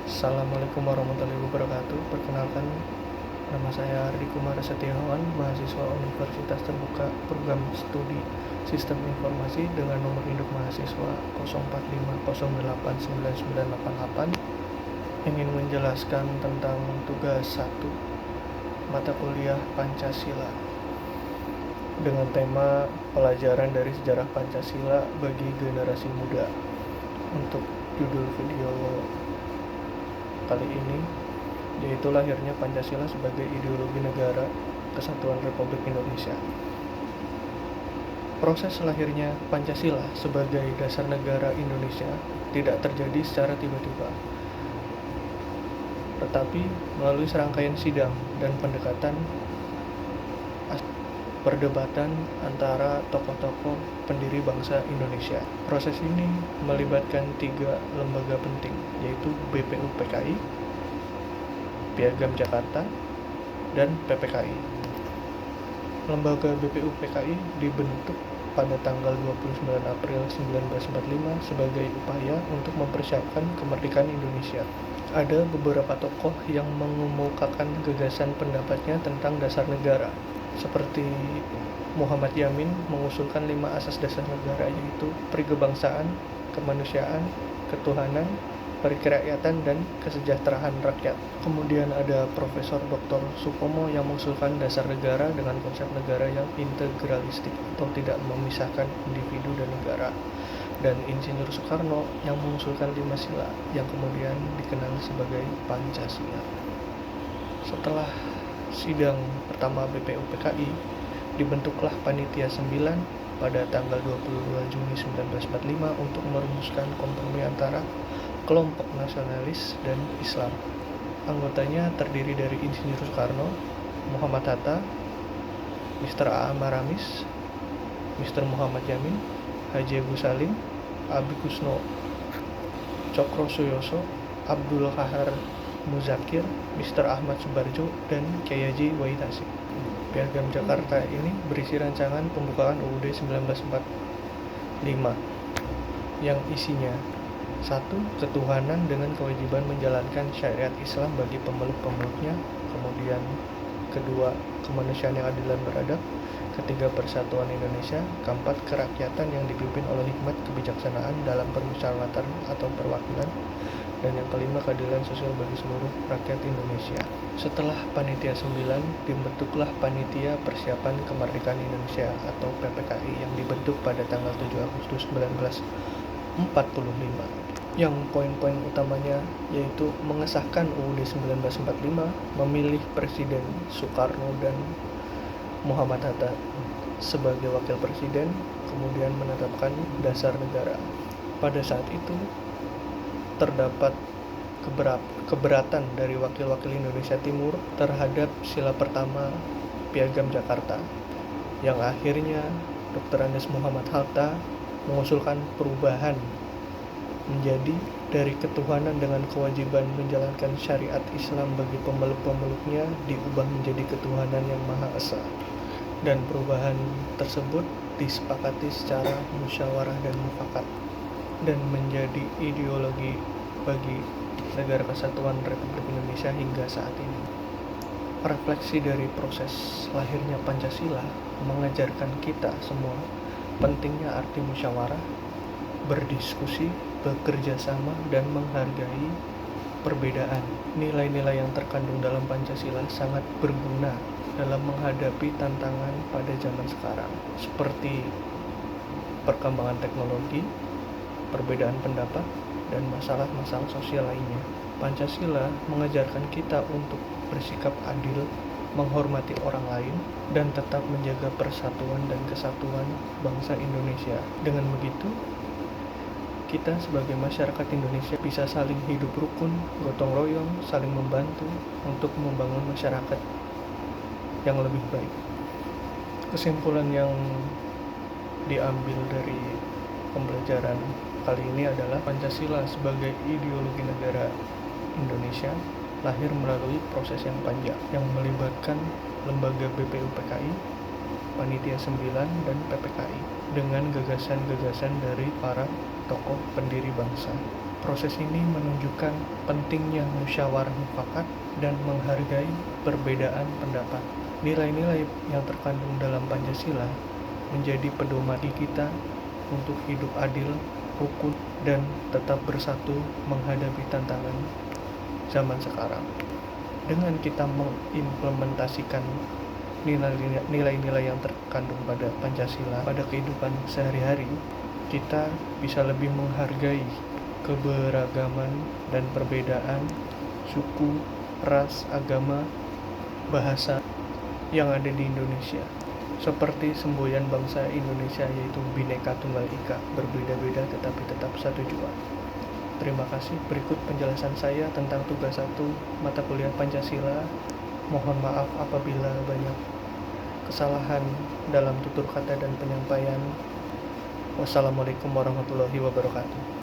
Assalamualaikum warahmatullahi wabarakatuh. Perkenalkan, nama saya Ardi Kumara Setiawan, mahasiswa Universitas Terbuka Program Studi Sistem Informasi dengan nomor induk mahasiswa 0450899988, ingin menjelaskan tentang tugas 1 mata kuliah Pancasila dengan tema pelajaran dari sejarah Pancasila bagi generasi muda. Untuk judul video kali ini yaitu lahirnya Pancasila sebagai ideologi negara kesatuan Republik Indonesia. Proses lahirnya Pancasila sebagai dasar negara Indonesia tidak terjadi secara tiba-tiba, tetapi melalui serangkaian sidang dan perdebatan antara tokoh-tokoh pendiri bangsa Indonesia. Proses ini melibatkan 3 lembaga penting, yaitu BPUPKI, Piagam Jakarta, dan PPKI. Lembaga BPUPKI dibentuk pada tanggal 29 April 1945 sebagai upaya untuk mempersiapkan kemerdekaan Indonesia. Ada beberapa tokoh yang mengemukakan gagasan pendapatnya tentang dasar negara, seperti Muhammad Yamin mengusulkan 5 asas dasar negara, yaitu perikebangsaan, kemanusiaan, ketuhanan, perkerakyatan, dan kesejahteraan rakyat. Kemudian ada Profesor Dr. Supomo yang mengusulkan dasar negara dengan konsep negara yang integralistik atau tidak memisahkan individu dan negara. Dan Insinyur Soekarno yang mengusulkan 5 sila yang kemudian dikenal sebagai Pancasila. Setelah sidang pertama BPUPKI, dibentuklah Panitia 9 pada tanggal 22 Juni 1945 untuk merumuskan kompromi antara kelompok nasionalis dan Islam. Anggotanya terdiri dari Insinyur Soekarno, Muhammad Hatta, Mr. A. Maramis, Mr. Muhammad Yamin, Haji Agus Salim, Abi Kusno Cokro Suyoso, Abdul Qahar Muzakir, Mr. Ahmad Subarjo, dan Kyai Haji Wahid Hasyim. Piagam Jakarta ini berisi rancangan pembukaan UUD 1945 yang isinya: 1. Ketuhanan dengan kewajiban menjalankan syariat Islam bagi pemeluk-pemeluknya. Kemudian 2. Kemanusiaan yang adil dan beradab. 3. Persatuan Indonesia. 4. Kerakyatan yang dipimpin oleh hikmat kebijaksanaan dalam permusyawaratan atau perwakilan. Dan yang 5. Keadilan sosial bagi seluruh rakyat Indonesia. Setelah Panitia 9, dibentuklah Panitia Persiapan Kemerdekaan Indonesia atau PPKI yang dibentuk pada tanggal 7 Agustus 1945. Yang poin-poin utamanya yaitu mengesahkan UUD 1945, memilih Presiden Soekarno dan Muhammad Hatta sebagai wakil presiden, kemudian menetapkan dasar negara. Pada saat itu terdapat keberatan dari wakil-wakil Indonesia Timur terhadap sila pertama Piagam Jakarta, yang akhirnya Dr. Andes Muhammad Hatta mengusulkan perubahan menjadi dari ketuhanan dengan kewajiban menjalankan syariat Islam bagi pemeluk-pemeluknya diubah menjadi ketuhanan yang Maha Esa. Dan perubahan tersebut disepakati secara musyawarah dan mufakat dan menjadi ideologi bagi negara kesatuan Republik Indonesia hingga saat ini. Refleksi dari proses lahirnya Pancasila mengajarkan kita semua pentingnya arti musyawarah, berdiskusi, bekerja sama, dan menghargai perbedaan. Nilai-nilai yang terkandung dalam Pancasila sangat berguna dalam menghadapi tantangan pada zaman sekarang, seperti perkembangan teknologi, perbedaan pendapat, dan masalah-masalah sosial lainnya. Pancasila mengajarkan kita untuk bersikap adil, menghormati orang lain, dan tetap menjaga persatuan dan kesatuan bangsa Indonesia. Dengan begitu, kita sebagai masyarakat Indonesia bisa saling hidup rukun, gotong royong, saling membantu untuk membangun masyarakat yang lebih baik. Kesimpulan yang diambil dari pembelajaran kali ini adalah Pancasila sebagai ideologi negara Indonesia lahir melalui proses yang panjang yang melibatkan lembaga BPUPKI, Panitia 9, dan PPKI dengan gagasan-gagasan dari para tokoh pendiri bangsa. Proses ini menunjukkan pentingnya musyawarah mufakat dan menghargai perbedaan pendapat. Nilai-nilai yang terkandung dalam Pancasila menjadi pedoman kita untuk hidup adil, rukun, dan tetap bersatu menghadapi tantangan zaman sekarang. Dengan kita mengimplementasikan nilai-nilai yang terkandung pada Pancasila pada kehidupan sehari-hari, kita bisa lebih menghargai keberagaman dan perbedaan suku, ras, agama, bahasa yang ada di Indonesia. Seperti semboyan bangsa Indonesia, yaitu Bhinneka Tunggal Ika, berbeda-beda tetapi tetap satu jua. Terima kasih. Berikut penjelasan saya tentang tugas 1 mata kuliah Pancasila. Mohon maaf apabila banyak kesalahan dalam tutur kata dan penyampaian. Wassalamualaikum warahmatullahi wabarakatuh.